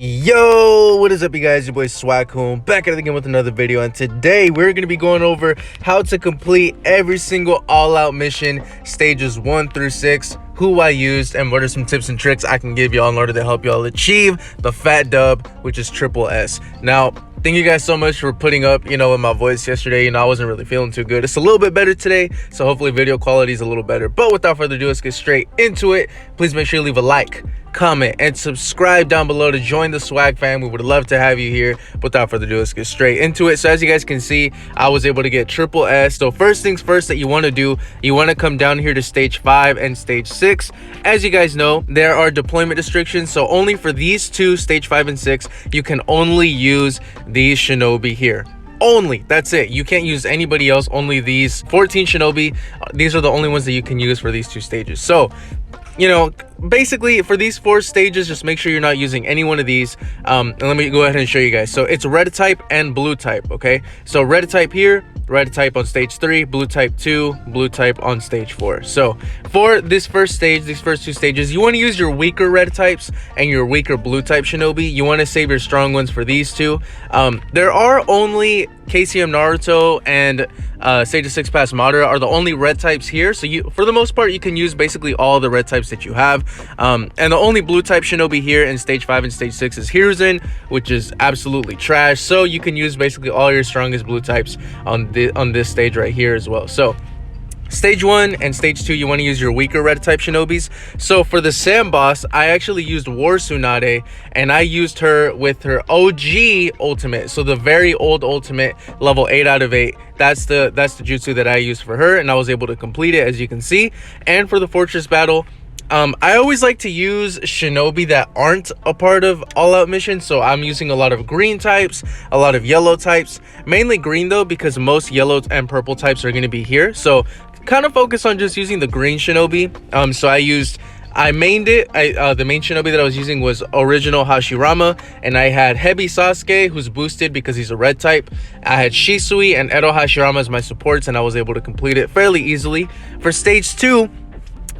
Yo, what is up, you guys? Your boy Swag-kun back at it again with another video, and today we're going to be going over how to complete every single all-out mission, stages 1 through 6, who I used, and what are some tips and tricks I can give y'all in order to help y'all achieve the fat dub, which is triple S. Now, thank you guys so much for putting up, with my voice yesterday. I wasn't really feeling too good. It's a little bit better today, so hopefully video quality is a little better. But without further ado, let's get straight into it. Please make sure you leave a like, comment, and subscribe down below to join the swag fam. We would love to have you here. Without further ado, let's get straight into it. So as you guys can see, I was able to get triple S. So first things first that you want to do, you want to come down here to stage 5 and stage 6. As you guys know, there are deployment restrictions, so only for these two, stage 5 and 6, you can only use these shinobi here. Only, that's it. You can't use anybody else. Only these 14 shinobi. These are the only ones that you can use for these two stages. So basically for these 4 stages, just make sure you're not using any one of these. And let me go ahead and show you guys. So it's red type and blue type. Okay, so red type here, red type on stage 3, blue type 2, blue type on stage 4. So for this first stage, these first 2 stages, you want to use your weaker red types and your weaker blue type shinobi. You want to save your strong ones for these two. There are only KCM Naruto and Sage of 6 Pass Madara are the only red types here. So for the most part, you can use basically all the red types that you have. And the only blue type shinobi here in stage 5 and stage 6 is Hiruzen, which is absolutely trash. So you can use basically all your strongest blue types on this stage right here as well. So stage 1 and stage 2, you want to use your weaker red type shinobis. So for the Sam boss, I actually used War Tsunade, and I used her with her OG ultimate. So the very old ultimate, level 8 out of 8. That's the jutsu that I used for her, and I was able to complete it, as you can see. And for the fortress battle, I always like to use shinobi that aren't a part of all-out missions. So I'm using a lot of green types, a lot of yellow types, mainly green though, because most yellow and purple types are going to be here. So kind of focus on just using the green shinobi. So I mained it. The main shinobi that I was using was original Hashirama, and I had Hebi Sasuke, who's boosted because he's a red type. I had Shisui and Edo Hashirama as my supports, and I was able to complete it fairly easily. For stage 2,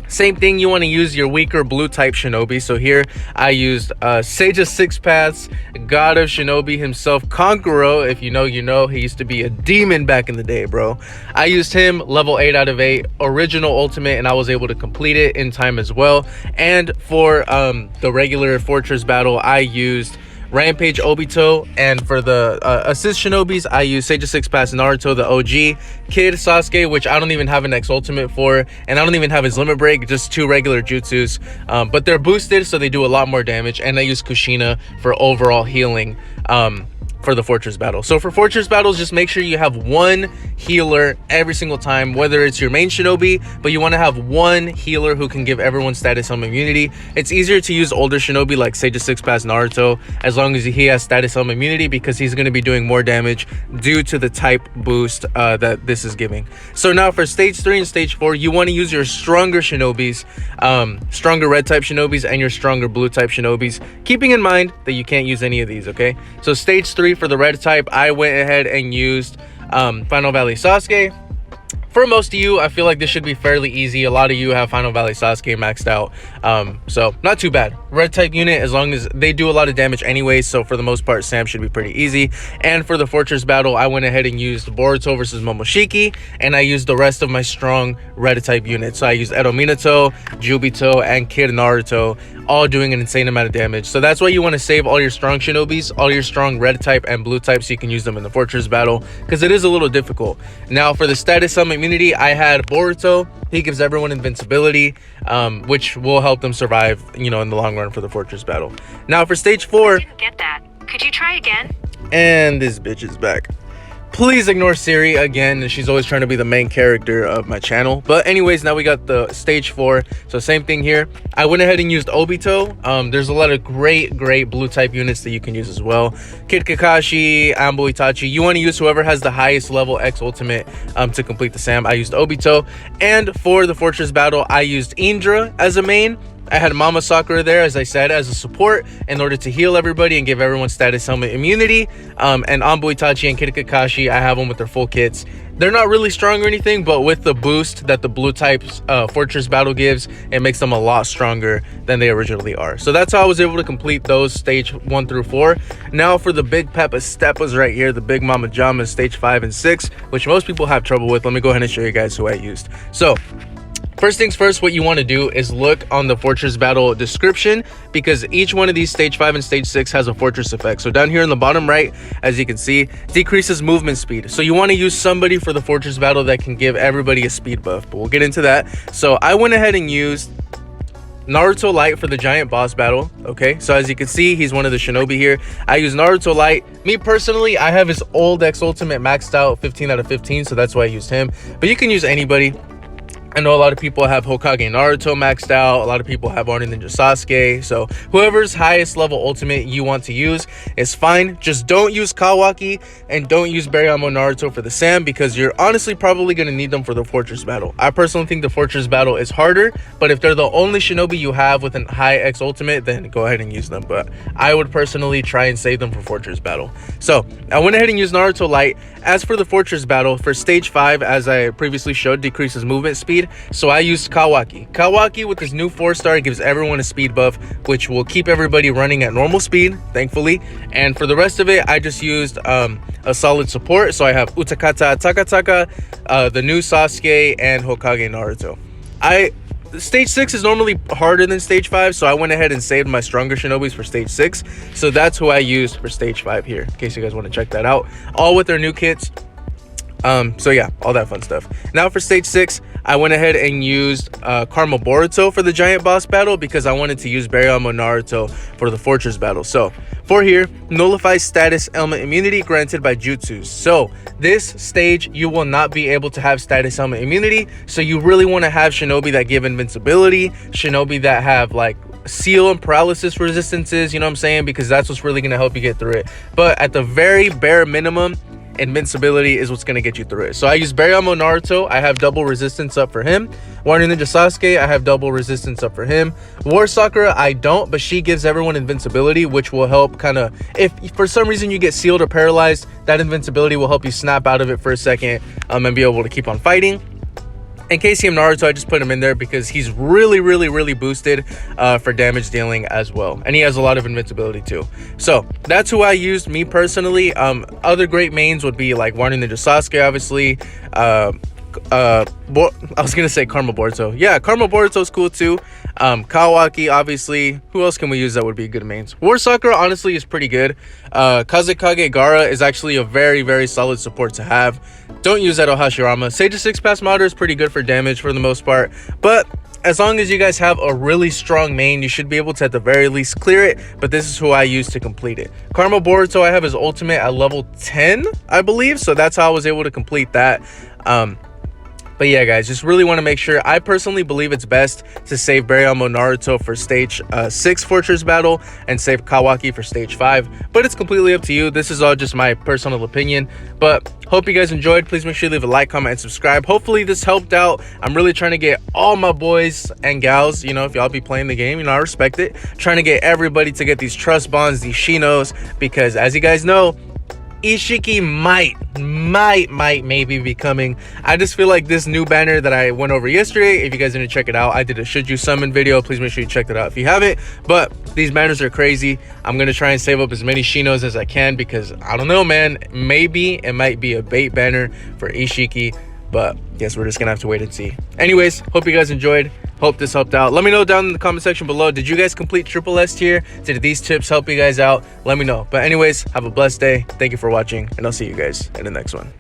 same thing, you want to use your weaker blue type shinobi. So here I used Sage of 6 Paths, god of shinobi himself, Konkuro. If you know, you know. He used to be a demon back in the day, bro. I used him, level 8 out of 8, original ultimate, and I was able to complete it in time as well. And for the regular fortress battle, I used Rampage Obito, and for the assist shinobis, I use Sage of 6 Paths Naruto, the OG, Kid Sasuke, which I don't even have an X ultimate for, and I don't even have his limit break, just 2 regular jutsus, but they're boosted, so they do a lot more damage. And I use Kushina for overall healing for the fortress battle. So for fortress battles, just make sure you have 1 healer every single time, whether it's your main shinobi, but you want to have 1 healer who can give everyone status helm immunity. It's easier to use older shinobi like Sage of 6 Paths Naruto, as long as he has status helm immunity, because he's going to be doing more damage due to the type boost that this is giving. So now for stage 3 and stage 4, you want to use your stronger shinobis, stronger red type shinobis, and your stronger blue type shinobis, keeping in mind that you can't use any of these. Okay, so stage 3 for the red type, I went ahead and used Final Valley Sasuke. For most of you, I feel like this should be fairly easy. A lot of you have Final Valley Sasuke maxed out, so not too bad. Red type unit, as long as they do a lot of damage anyway, so for the most part, Sam should be pretty easy. And for the fortress battle, I went ahead and used Boruto versus Momoshiki, and I used the rest of my strong red type units. So I used Edo Minato, Jubito, and Kid Naruto, all doing an insane amount of damage. So that's why you want to save all your strong shinobis, all your strong red type and blue type, so you can use them in the fortress battle, because it is a little difficult. Now for the status helm immunity, I had Boruto. He gives everyone invincibility, which will help them survive, in the long run for the fortress battle. Now for stage 4, Didn't get that. Could you try again? and this bitch is back. Please ignore Siri again. She's always trying to be the main character of my channel. But anyways, now we got the stage 4. So same thing here. I went ahead and used Obito. There's a lot of great blue type units that you can use as well. Kid Kakashi, Ambo Itachi. You want to use whoever has the highest level X ultimate to complete the Sam. I used Obito. And for the fortress battle, I used Indra as a main. I had Mama Sakura there, as I said, as a support in order to heal everybody and give everyone status helmet immunity. And Anbu Itachi and Kid Kakashi, I have them with their full kits. They're not really strong or anything, but with the boost that the blue type's Fortress Battle gives, it makes them a lot stronger than they originally are. So that's how I was able to complete those stage 1 through 4. Now for the big Peppa Steppas right here, the big Mama Jamas stage 5 and 6, which most people have trouble with. Let me go ahead and show you guys who I used. So first things first, what you want to do is look on the Fortress Battle description, because each one of these stage 5 and stage 6 has a fortress effect. So down here in the bottom right, as you can see, decreases movement speed. So you want to use somebody for the Fortress Battle that can give everybody a speed buff, but we'll get into that. So I went ahead and used Naruto Light for the giant boss battle. Okay, so as you can see, he's one of the shinobi here. I use Naruto Light. Me personally, I have his old X Ultimate maxed out 15 out of 15, so that's why I used him, but you can use anybody. I know a lot of people have Hokage Naruto maxed out. A lot of people have Arni Ninja Sasuke. So whoever's highest level ultimate you want to use is fine. Just don't use Kawaki and don't use Berryamo Naruto for the Sam, because you're honestly probably going to need them for the Fortress Battle. I personally think the Fortress Battle is harder, but if they're the only shinobi you have with a high X ultimate, then go ahead and use them. But I would personally try and save them for Fortress Battle. So I went ahead and used Naruto Light. As for the Fortress Battle, for stage 5, as I previously showed, decreases movement speed. So I used Kawaki. Kawaki with his new 4-star gives everyone a speed buff, which will keep everybody running at normal speed, thankfully. And for the rest of it, I just used a solid support. So I have Utakata Takataka, the new Sasuke, and Hokage Naruto. Stage 6 is normally harder than stage 5, so I went ahead and saved my stronger shinobis for stage 6. So that's who I used for stage 5 here, in case you guys want to check that out. All with their new kits. So yeah, all that fun stuff. Now for stage 6, I went ahead and used Karma Boruto for the giant boss battle, because I wanted to use Berryamo Naruto for the Fortress Battle. So for here, nullifies status element immunity granted by jutsus. So this stage, you will not be able to have status element immunity, so you really want to have shinobi that give invincibility, shinobi that have like seal and paralysis resistances, you know what I'm saying, because that's what's really going to help you get through it. But at the very bare minimum, invincibility is what's going to get you through it. So I use Berryamo Naruto. I have double resistance up for him. Arni Ninja Sasuke, I have double resistance up for him. War Sakura, I don't, but she gives everyone invincibility, which will help kind of, if for some reason you get sealed or paralyzed, that invincibility will help you snap out of it for a second and be able to keep on fighting. And KCM Naruto, I just put him in there because he's really boosted for damage dealing as well, and he has a lot of invincibility too. So that's who I used, me personally. Other great mains would be like Arni Ninja Sasuke, obviously. I was gonna say Karma Boruto. Yeah, Karma Boruto is cool too. Kawaki, obviously. Who else can we use that would be good mains? War Sakura honestly is pretty good. Kazekage Gaara is actually a very solid support to have. Don't use Edo Hashirama. Sage of 6 Pass Matter is pretty good for damage for the most part, but as long as you guys have a really strong main, you should be able to at the very least clear it. But this is who I use to complete it. Karma Boruto, I have his ultimate at level 10, I believe, so that's how I was able to complete that. But yeah, guys, just really want to make sure. I personally believe it's best to save Berryamo Naruto for stage 6 Fortress Battle and save Kawaki for stage 5. But it's completely up to you. This is all just my personal opinion. But hope you guys enjoyed. Please make sure you leave a like, comment, and subscribe. Hopefully this helped out. I'm really trying to get all my boys and gals, you know, if y'all be playing the game, you know, I respect it. Trying to get everybody to get these trust bonds, these Shinos, because as you guys know, Ishiki might maybe be coming. I just feel like this new banner that I went over yesterday, if you guys didn't check it out, I did a should you summon video. Please make sure you check that out if you haven't. But these banners are crazy. I'm gonna try and save up as many Shinos as I can, because I don't know, man, maybe it might be a bait banner for Ishiki, but yes, we're just gonna have to wait and see. Anyways, hope you guys enjoyed. Hope this helped out. Let me know down in the comment section below, did you guys complete triple S tier? Did these tips help you guys out? Let me know. But anyways, have a blessed day. Thank you for watching, and I'll see you guys in the next one.